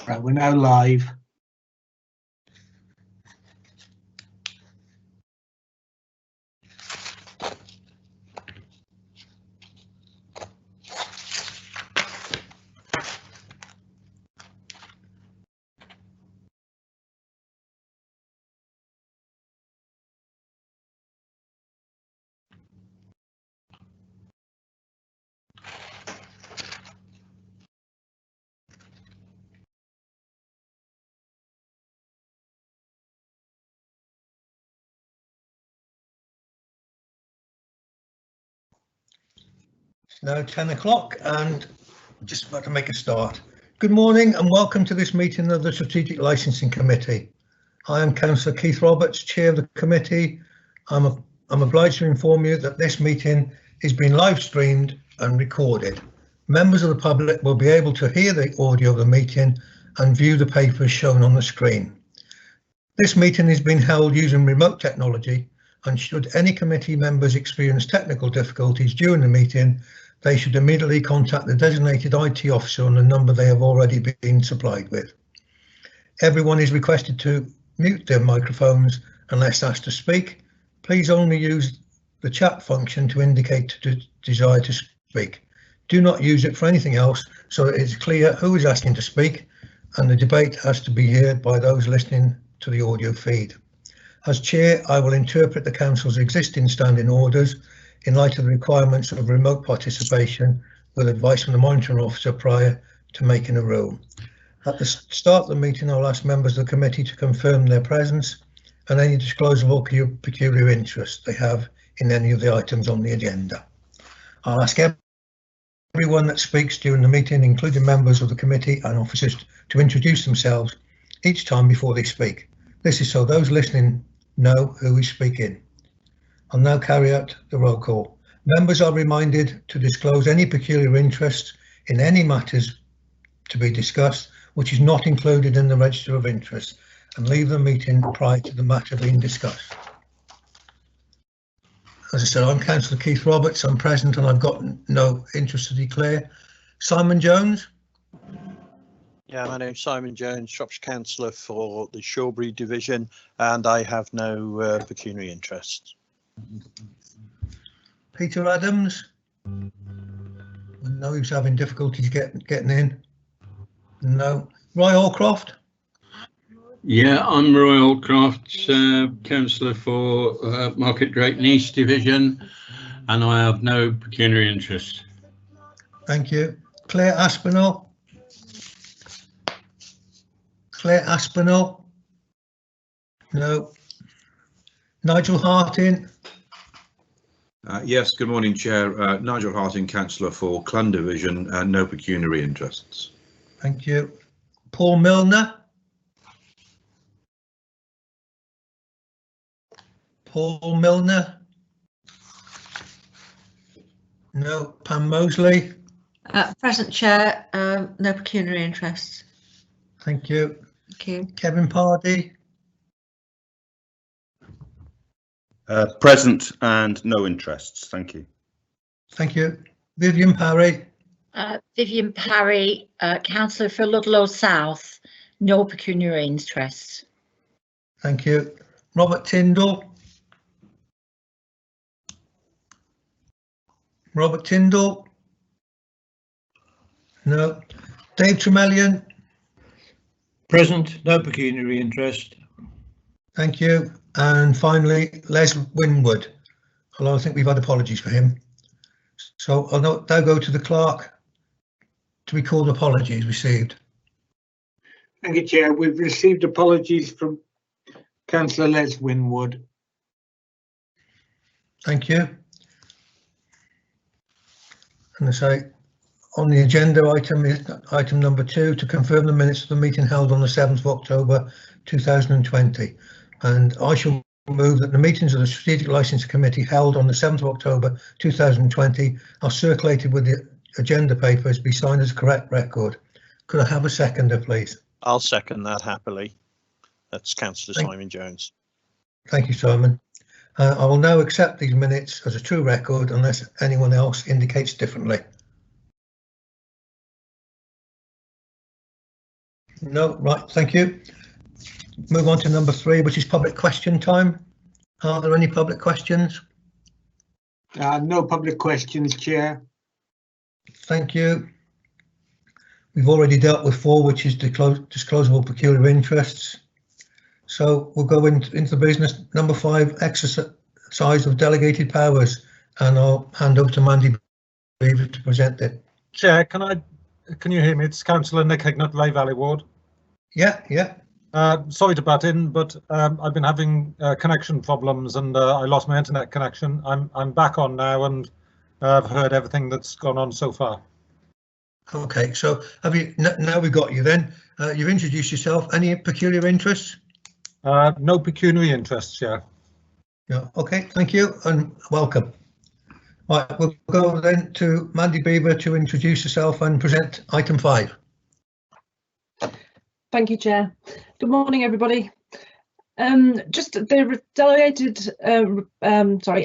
Right, we're now live. It's now 10 o'clock and just about to make a start. Good morning and welcome to this meeting of the Strategic Licensing Committee. I am Councillor Keith Roberts, Chair of the committee. I'm obliged to inform you that this meeting is being live streamed and recorded. Members of the public will be able to hear the audio of the meeting and view the papers shown on the screen. This meeting is being held using remote technology, and should any committee members experience technical difficulties during the meeting, they should immediately contact the designated IT officer on the number they have already been supplied with. Everyone is requested to mute their microphones unless asked to speak. Please only use the chat function to indicate the desire to speak. Do not use it for anything else, so it is clear who is asking to speak, and the debate has to be heard by those listening to the audio feed. As Chair, I will interpret the Council's existing standing orders in light of the requirements of remote participation with advice from the Monitoring Officer prior to making a rule. At the start of the meeting, I'll ask members of the committee to confirm their presence and any disclosable peculiar interest they have in any of the items on the agenda. I'll ask everyone that speaks during the meeting, including members of the committee and officers, to introduce themselves each time before they speak. This is so those listening know who is speaking. I'll now carry out the roll call. Members are reminded to disclose any peculiar interest in any matters to be discussed, which is not included in the register of interest, and leave the meeting prior to the matter being discussed. As I said, I'm Councillor Keith Roberts. I'm present and I've got no interest to declare. Simon Jones. Yeah, my name's Simon Jones, Shropshire Councillor for the Shawbury Division, and I have no pecuniary interest. Peter Adams. I know he was having difficulties getting in. No. Roy Allcroft. Yeah, I'm Roy Allcroft, Councillor for Market Drayton East Division, and I have no pecuniary interest. Thank you. Claire Aspinall. Claire Aspinall. No. Nigel Harting. Yes, good morning, Chair. Nigel Harting, Councillor for Clun Division, no pecuniary interests. Thank you. Paul Milner. Paul Milner. No. Pam Mosley. Present, Chair. No pecuniary interests. Thank you. Thank you. Kevin Pardy. Present and no interests. Thank you. Thank you. Vivian Parry. Vivian Parry, Councillor for Ludlow South, no pecuniary interests. Thank you. Robert Tyndall. Robert Tyndall. No. Dave Tremelian. Present, no pecuniary interest. Thank you. And finally, Les Winwood, although I think we've had apologies for him. So I'll now go to the clerk to record apologies received. Thank you, Chair. We've received apologies from Councillor Les Winwood. Thank you. And I say, on the agenda item is item number 2, to confirm the minutes of the meeting held on the 7th of October 2020. And I shall move that the meetings of the Strategic Licensing Committee held on the 7th of October 2020 are circulated with the agenda papers be signed as correct record. Could I have a seconder, please? I'll second that happily. That's Councillor Simon Jones. Thank you, Simon. I will now accept these minutes as a true record unless anyone else indicates differently. No, right, thank you. Move on to number 3, which is public question time. Are there any public questions? No public questions, Chair. Thank you. We've already dealt with 4, which is disclosable peculiar interests. So we'll go into business. Number 5, exercise of delegated powers, and I'll hand over to Mandy Beaver to present it. Chair, can you hear me? It's Councillor Nick Hignett, Lay Valley Ward. Yeah. Sorry to butt in, but I've been having connection problems, and I lost my internet connection. I'm back on now, and I've heard everything that's gone on so far. Okay, so have you now we got you then? You've introduced yourself. Any peculiar interests? No pecuniary interests, Chair. Yeah. Okay, thank you and welcome. Right, we'll go then to Mandy Beaver to introduce herself and present item 5. Thank you, Chair. Good morning, everybody. Just the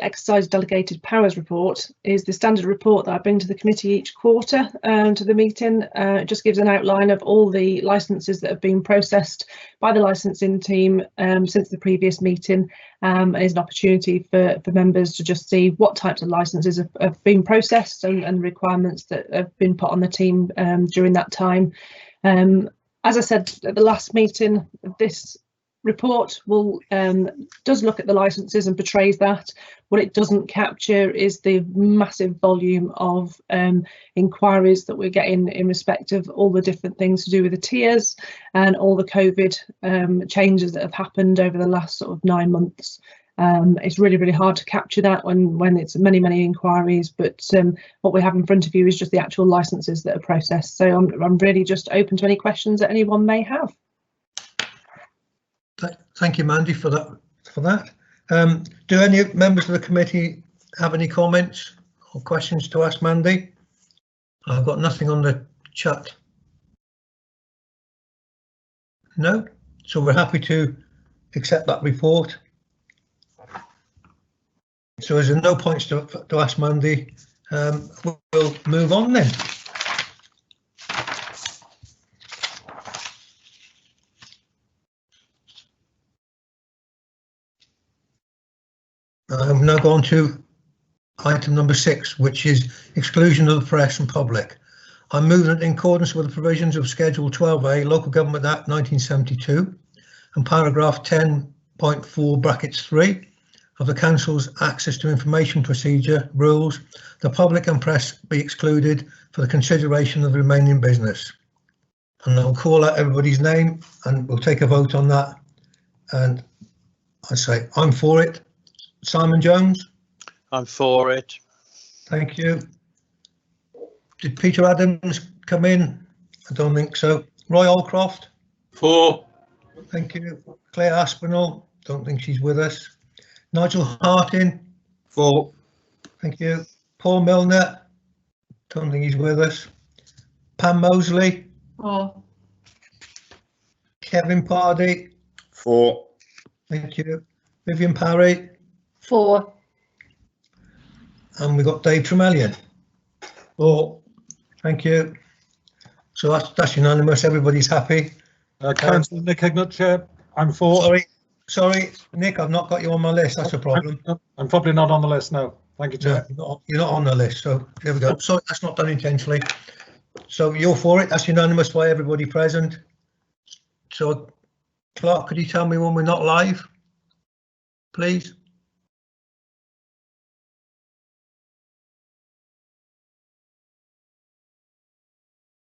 exercise delegated powers report is the standard report that I bring to the committee each quarter to the meeting. It just gives an outline of all the licences that have been processed by the licensing team since the previous meeting. And is an opportunity for members to just see what types of licences have been processed and requirements that have been put on the team during that time. As I said at the last meeting, this report does look at the licences and portrays that. What it doesn't capture is the massive volume of inquiries that we're getting in respect of all the different things to do with the tiers and all the COVID changes that have happened over the last sort of 9 months. It's really hard to capture that when it's many inquiries, but what we have in front of you is just the actual licences that are processed. So I'm really just open to any questions that anyone may have. Thank you, Mandy, for that. Do any members of the committee have any comments or questions to ask Mandy? I've got nothing on the chat. No, so we're happy to accept that report. So as there are no points to ask Mandy, we'll move on then. I've now gone to item number 6, which is exclusion of the press and public. I move that in accordance with the provisions of Schedule 12A, Local Government Act 1972, and paragraph 10.4 brackets 3 of the Council's Access to Information Procedure rules, the public and press be excluded for the consideration of the remaining business. And I'll call out everybody's name and we'll take a vote on that. And I say I'm for it. Simon Jones? I'm for it. Thank you. Did Peter Adams come in? I don't think so. Roy Allcroft? For. Thank you. Claire Aspinall? Don't think she's with us. Nigel Hartin? For. Thank you. Paul Milner? Don't think he's with us. Pam Mosley? For. Kevin Pardy? For. Thank you. Vivian Parry? For. And we've got Dave Tremelian. For. Thank you. So that's unanimous. Everybody's happy. Councillor Nick Hignett, Chair, I'm for. Sorry, Nick, I've not got you on my list. That's a problem. I'm probably not on the list now. Thank you, Chair. No, you're not on the list. So there we go. So that's not done intentionally. So you're for it. That's unanimous by everybody present. So Clark, could you tell me when we're not live, please?